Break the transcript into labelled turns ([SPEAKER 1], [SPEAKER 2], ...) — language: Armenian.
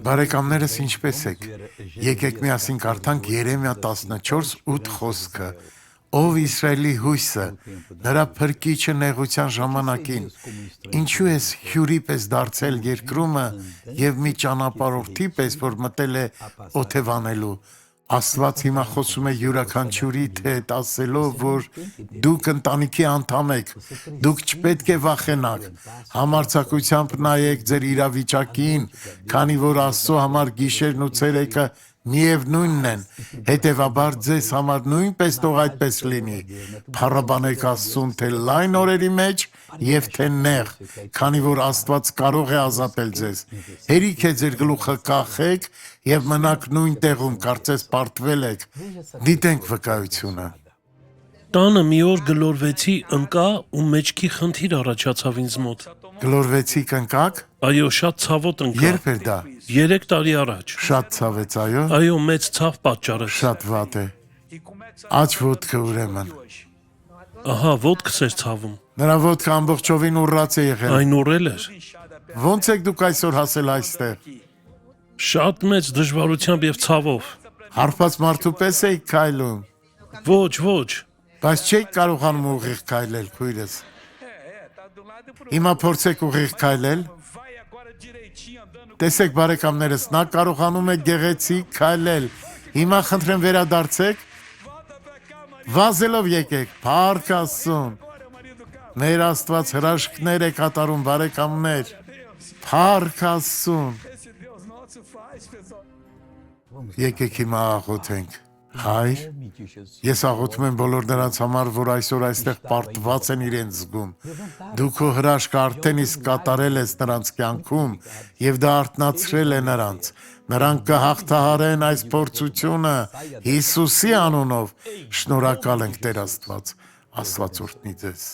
[SPEAKER 1] Բարեկամներս ինչպես եք, եկեք միասին կարդանք Երեմիա 14:8 խոսքը, ով Իսրայելի հույսը, նրա փրկիչը նեղության ժամանակին, ինչու ես հյուրի պես դարձել երկրումը և մի ճանապարհորդի պես, որ մտել է օթևանելու, Աստված հիմա խոսում է յուրաքանչյուրիդ հետ ասելով, որ դուք ընտանիքի անդամ եք, դուք չպետք է վախենաք, համարձակությամբ նայեք ձեր իրավիճակին, քանի որ Աստծո համար գիշերն ու ցերեկը միևնույնն են, հետևաբար ձեզ համար նույնպես թող այդպես լինի, փառաբանեք Աստծուն թե լայն օրերի մեջ և թե նեղ, քանի որ Աստված կարող է ազատել ձեզ, հերիք է ձեր գլուխը կախեք և մնաք նույն տեղում, կարծես պարտվել եք, դիտենք վկայությունը։
[SPEAKER 2] Տանը մի օր գլորվեցի, ընկա ու մեջքի խնդիր առաջացավ ինձ մոտ։
[SPEAKER 1] Գլորվեցիք ընկաք։
[SPEAKER 2] Այո, շատ ցավոտ ընկա։
[SPEAKER 1] Երբ էր դա։
[SPEAKER 2] 3 տարի առաջ։
[SPEAKER 1] Շատ ցավեց, այո։
[SPEAKER 2] Այո, մեծ ցավ պատճառեց։
[SPEAKER 1] Շատ վատ է։ Աջ ոտքը ուրեմն։
[SPEAKER 2] Ահա, ոտքս էր ցավում։
[SPEAKER 1] Նրա ոտքը ամբողջովին ուռած է եղել։
[SPEAKER 2] Այն ուռել էր։
[SPEAKER 1] Ոնց եք դուք այսօր հասել այստեղ։
[SPEAKER 2] Շատ մեծ դժվարությամբ եւ ցավով։
[SPEAKER 1] Հարբած մարդու պես եք քայլում։
[SPEAKER 2] Ոչ։
[SPEAKER 1] Բայց չեք կարողանում ուղիղ քայլել, քույրս։ Հիմա փորձեք ուղիղ քայլել։ Տեսեք բարեկամներս, նա կարողանում է գեղեցիկ քայլել։ Հիմա խնդրեմ վերադարձեք։ Վազելով եկեք, փառք Աստծուն։ Մեր Աստված հրաշքներ է կատարում, բարեկամներ։ Փառք Աստծուն։ Եկեք հիմա աղոթենք։ Հայր, ես աղոթում եմ բոլոր նրանց համար, որ այսօր այստեղ պարտված են իրենց զգում։ Դու քո հրաշքը արդեն իսկ կատարել ես նրանց կյանքում և դա արթնացրել է նրանց։ Նրանք կհաղթահարեն այս փորձությունը Հիսուսի անունով։ Շնորհակալ ենք Տեր Աստված։ Աստված օրհնի ձեզ։